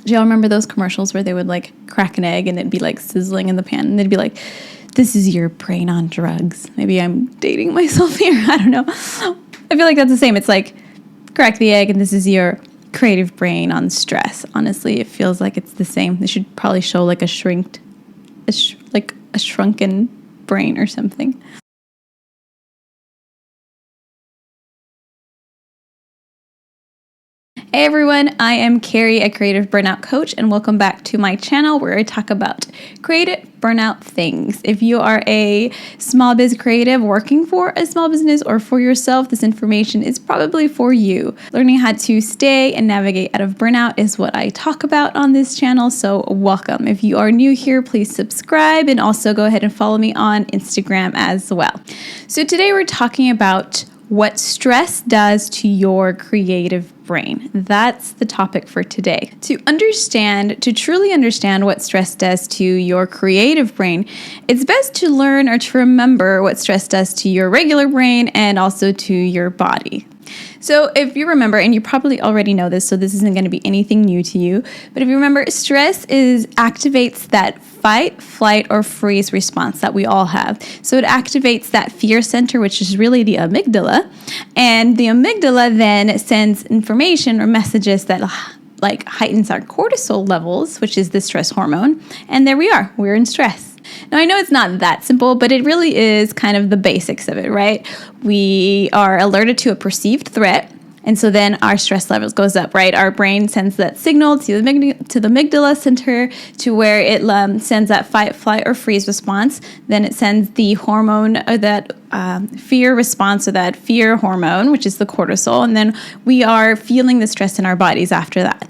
Do y'all remember those commercials where they would like crack an egg and it'd be like sizzling in the pan and they'd be like, this is your brain on drugs. Maybe I'm dating myself here. I don't know. I feel like that's the same. It's like crack the egg and this is your creative brain on stress. Honestly, it feels like it's the same. They should probably show like a shrunken brain or something. Hey everyone, I am Carrie, a creative burnout coach, and welcome back to my channel where I talk about creative burnout things. If you are a small biz creative working for a small business or for yourself, this information is probably for you. Learning how to stay and navigate out of burnout is what I talk about on this channel, so welcome. If you are new here, please subscribe and also go ahead and follow me on Instagram as well. So today we're talking about what stress does to your creative brain. That's the topic for today. To truly understand what stress does to your creative brain, it's best to learn or to remember what stress does to your regular brain and also to your body. So if you remember, and you probably already know this, so this isn't going to be anything new to you, but if you remember, stress activates that fight, flight, or freeze response that we all have. So it activates that fear center, which is really the amygdala, and the amygdala then sends information or messages that like heightens our cortisol levels, which is the stress hormone, and there we are, we're in stress. Now, I know it's not that simple, but it really is kind of the basics of it, right? We are alerted to a perceived threat, and so then our stress levels goes up, right? Our brain sends that signal to the amygdala center to where it sends that fight, flight, or freeze response. Then it sends the hormone, or that fear response, or that fear hormone, which is the cortisol, and then we are feeling the stress in our bodies after that.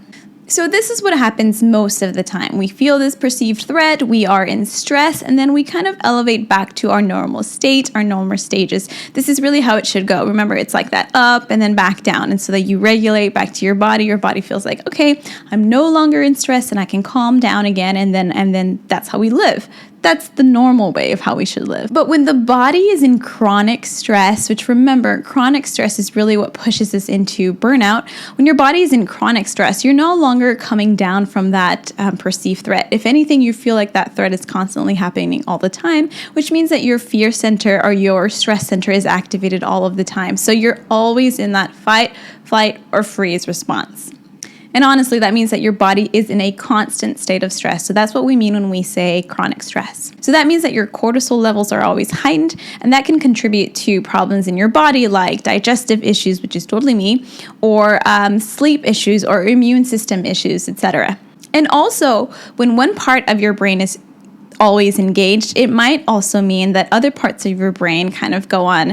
So this is what happens most of the time. We feel this perceived threat, we are in stress, and then we kind of elevate back to our normal state, our normal stages. This is really how it should go. Remember, it's like that up and then back down. And so that you regulate back to your body feels like, okay, I'm no longer in stress and I can calm down again, and then that's how we live. That's the normal way of how we should live. But when the body is in chronic stress, which remember, chronic stress is really what pushes us into burnout. When your body is in chronic stress, you're no longer coming down from that perceived threat. If anything, you feel like that threat is constantly happening all the time, which means that your fear center or your stress center is activated all of the time. So you're always in that fight, flight, or freeze response. And honestly, that means that your body is in a constant state of stress. So that's what we mean when we say chronic stress. So that means that your cortisol levels are always heightened, and that can contribute to problems in your body like digestive issues, which is totally me, or sleep issues or immune system issues, etc. And also, when one part of your brain is always engaged, it might also mean that other parts of your brain kind of go on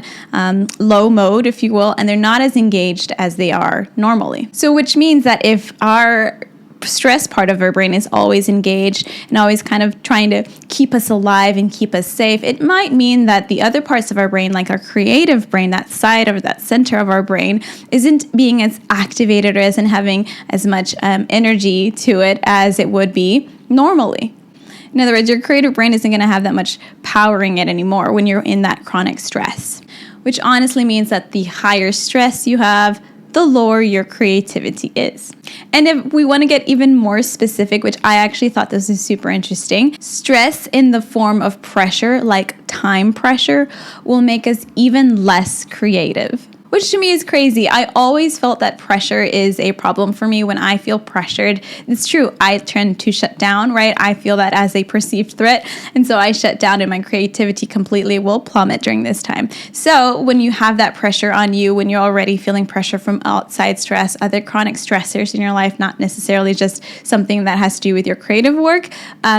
low mode, if you will, and they're not as engaged as they are normally. So which means that if our stress part of our brain is always engaged and always kind of trying to keep us alive and keep us safe, it might mean that the other parts of our brain, like our creative brain, that side or that center of our brain, isn't being as activated or isn't having as much energy to it as it would be normally. In other words, your creative brain isn't going to have that much powering it anymore when you're in that chronic stress, which honestly means that the higher stress you have, the lower your creativity is. And if we want to get even more specific, which I actually thought this was super interesting, stress in the form of pressure, like time pressure, will make us even less creative. Which to me is crazy. I always felt that pressure is a problem for me when I feel pressured. It's true. I tend to shut down, right? I feel that as a perceived threat. And so I shut down and my creativity completely will plummet during this time. So when you have that pressure on you, when you're already feeling pressure from outside stress, other chronic stressors in your life, not necessarily just something that has to do with your creative work,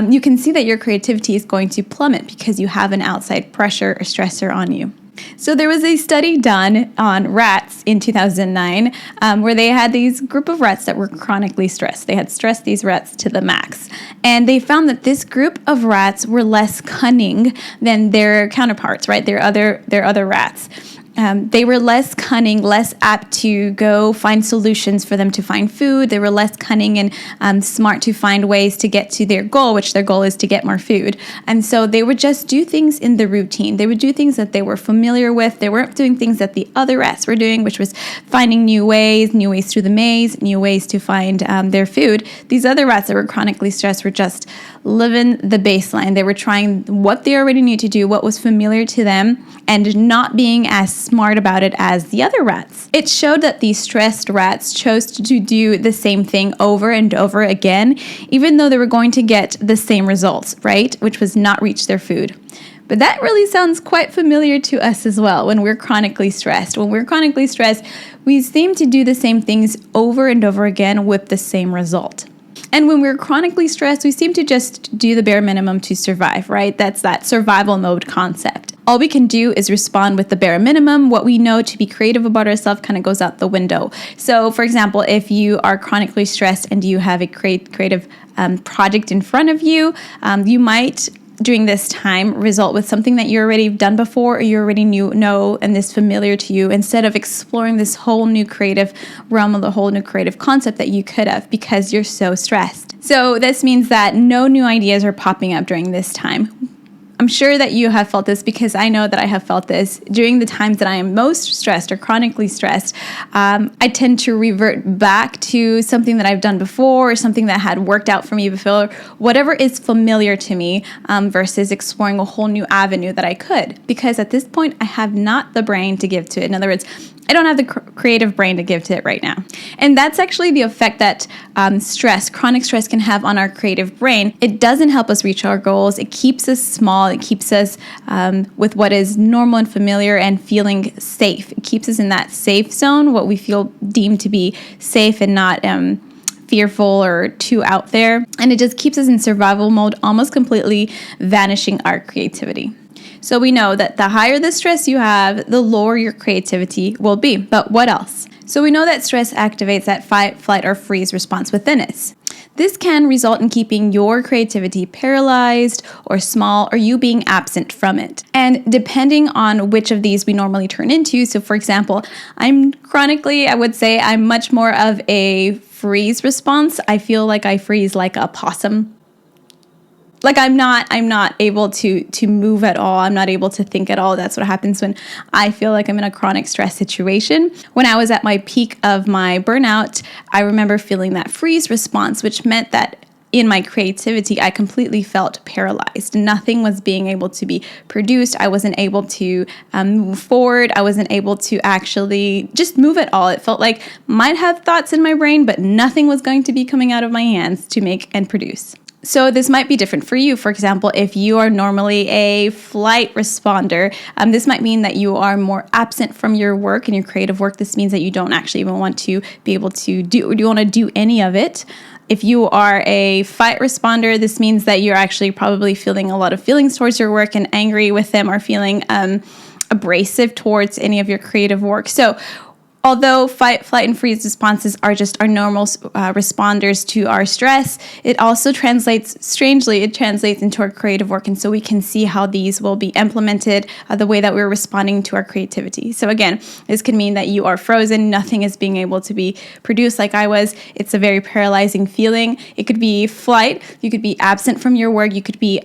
you can see that your creativity is going to plummet because you have an outside pressure or stressor on you. So there was a study done on rats in 2009 where they had these group of rats that were chronically stressed. They had stressed these rats to the max. And they found that this group of rats were less cunning than their counterparts, right? Their other rats. They were less cunning, less apt to go find solutions for them to find food. They were less cunning and smart to find ways to get to their goal, which their goal is to get more food. And so they would just do things in the routine. They would do things that they were familiar with. They weren't doing things that the other rats were doing, which was finding new ways through the maze, new ways to find their food. These other rats that were chronically stressed were just living the baseline. They were trying what they already knew to do, what was familiar to them, and not being as smart about it as the other rats. It showed that these stressed rats chose to do the same thing over and over again, even though they were going to get the same results, right? Which was not reach their food. But that really sounds quite familiar to us as well when we're chronically stressed. When we're chronically stressed, we seem to do the same things over and over again with the same result. And when we're chronically stressed, we seem to just do the bare minimum to survive, right? That's that survival mode concept. All we can do is respond with the bare minimum. What we know to be creative about ourselves kind of goes out the window. So, for example, if you are chronically stressed and you have a creative project in front of you, you might during this time result with something that you already done before or you already know and is familiar to you, instead of exploring this whole new creative realm of the whole new creative concept that you could have because you're so stressed. So this means that no new ideas are popping up during this time. I'm sure that you have felt this because I know that I have felt this. During the times that I am most stressed or chronically stressed, I tend to revert back to something that I've done before or something that had worked out for me before, whatever is familiar to me, versus exploring a whole new avenue that I could. Because at this point, I have not the brain to give to it. In other words, I don't have the creative brain to give to it right now. And that's actually the effect that chronic stress can have on our creative brain. It doesn't help us reach our goals. It keeps us small. It keeps us with what is normal and familiar and feeling safe. It keeps us in that safe zone, what we feel deemed to be safe and not fearful or too out there. And it just keeps us in survival mode, almost completely vanishing our creativity. So we know that the higher the stress you have, the lower your creativity will be. But what else? So we know that stress activates that fight, flight, or freeze response within us. This can result in keeping your creativity paralyzed or small, or you being absent from it. And depending on which of these we normally turn into, so for example, I would say I'm much more of a freeze response. I feel like I freeze like a possum. Like I'm not able to move at all. I'm not able to think at all. That's what happens when I feel like I'm in a chronic stress situation. When I was at my peak of my burnout, I remember feeling that freeze response, which meant that in my creativity, I completely felt paralyzed. Nothing was being able to be produced. I wasn't able to move forward. I wasn't able to actually just move at all. It felt like I might have thoughts in my brain, but nothing was going to be coming out of my hands to make and produce. So this might be different for you. For example, if you are normally a flight responder, this might mean that you are more absent from your work and your creative work. This means that you don't actually even want to be able to do any of it. If you are a fight responder, this means that you're actually probably feeling a lot of feelings towards your work and angry with them, or feeling abrasive towards any of your creative work. So although fight, flight, and freeze responses are just our normal responders to our stress, it also translates into our creative work. And so we can see how these will be implemented the way that we're responding to our creativity. So again, this could mean that you are frozen. Nothing is being able to be produced like I was. It's a very paralyzing feeling. It could be flight. You could be absent from your work. You could be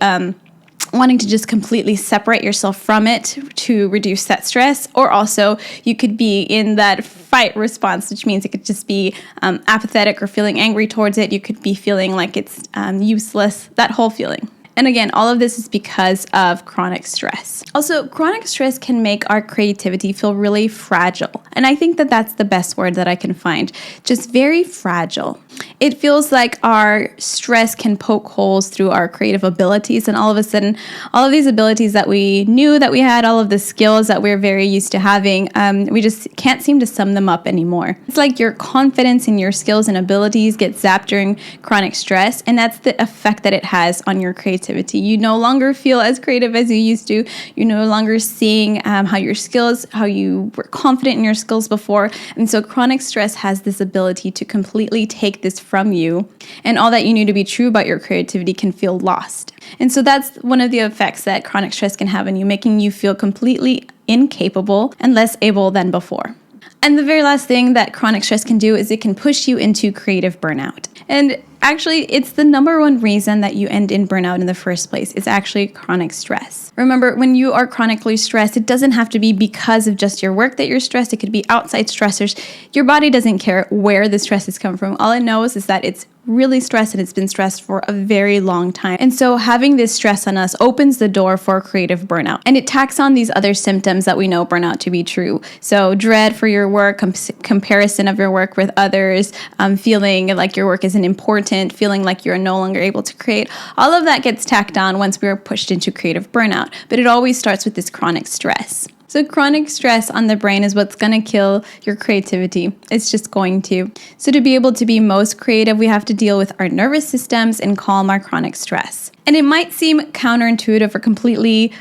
wanting to just completely separate yourself from it to reduce that stress. Or also you could be in that fight response, which means it could just be apathetic or feeling angry towards it. You could be feeling like it's useless, that whole feeling. And again, all of this is because of chronic stress. Also, chronic stress can make our creativity feel really fragile. And I think that that's the best word that I can find. Just very fragile. It feels like our stress can poke holes through our creative abilities. And all of a sudden, all of these abilities that we knew that we had, all of the skills that we're very used to having, we just can't seem to sum them up anymore. It's like your confidence in your skills and abilities get zapped during chronic stress. And that's the effect that it has on your creativity. creativity. You no longer feel as creative as you used to. You're no longer seeing how you were confident in your skills before. And so chronic stress has this ability to completely take this from you, and all that you knew to be true about your creativity can feel lost. And so that's one of the effects that chronic stress can have on you, making you feel completely incapable and less able than before. And the very last thing that chronic stress can do is it can push you into creative burnout. And actually, it's the number one reason that you end in burnout in the first place. It's actually chronic stress. Remember, when you are chronically stressed, it doesn't have to be because of just your work that you're stressed. It could be outside stressors. Your body doesn't care where the stress has come from. All it knows is that it's really stressed and it's been stressed for a very long time. And so having this stress on us opens the door for creative burnout. And it tacks on these other symptoms that we know burnout to be true. So dread for your work, comparison of your work with others, feeling like your work isn't important, feeling like you're no longer able to create. All of that gets tacked on once we're pushed into creative burnout. But it always starts with this chronic stress. So chronic stress on the brain is what's going to kill your creativity. It's just going to. So to be able to be most creative, we have to deal with our nervous systems and calm our chronic stress. And it might seem counterintuitive or completely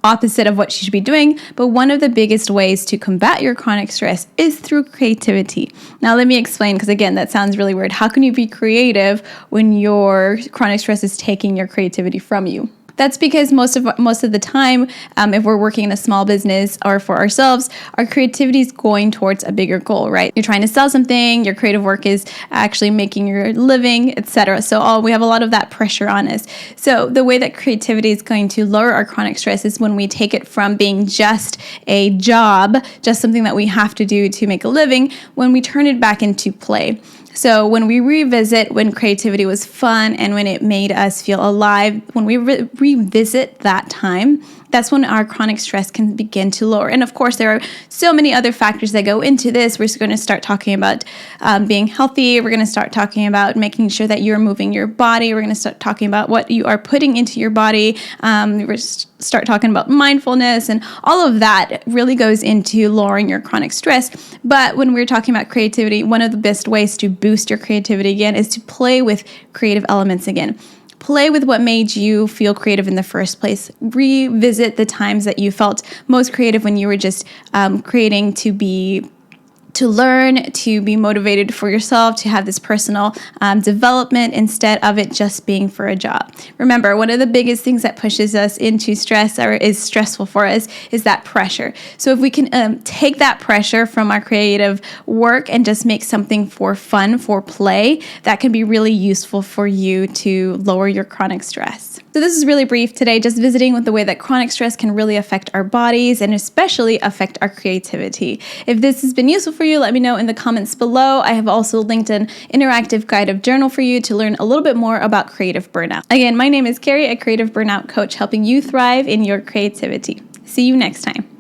opposite of what you should be doing, but one of the biggest ways to combat your chronic stress is through creativity. Now let me explain, because again, that sounds really weird. How can you be creative when your chronic stress is taking your creativity from you? That's because most of the time, if we're working in a small business or for ourselves, our creativity is going towards a bigger goal, right? You're trying to sell something, your creative work is actually making your living, etc. So we have a lot of that pressure on us. So the way that creativity is going to lower our chronic stress is when we take it from being just a job, just something that we have to do to make a living, when we turn it back into play. So when we revisit when creativity was fun and when it made us feel alive, when we revisit that time, that's when our chronic stress can begin to lower. And of course, there are so many other factors that go into this. We're going to start talking about being healthy. We're going to start talking about making sure that you're moving your body. We're going to start talking about what you are putting into your body. We're start talking about mindfulness, and all of that really goes into lowering your chronic stress. But when we're talking about creativity, one of the best ways to boost your creativity again is to play with creative elements again. Play with what made you feel creative in the first place. Revisit the times that you felt most creative when you were just creating to learn, to be motivated for yourself, to have this personal development instead of it just being for a job. Remember, one of the biggest things that pushes us into stress or is stressful for us is that pressure. So if we can take that pressure from our creative work and just make something for fun, for play, that can be really useful for you to lower your chronic stress. So this is really brief today, just visiting with the way that chronic stress can really affect our bodies and especially affect our creativity. If this has been useful for you, let me know in the comments below. I have also linked an interactive guided journal for you to learn a little bit more about creative burnout. Again, my name is Carrie, a creative burnout coach, helping you thrive in your creativity. See you next time.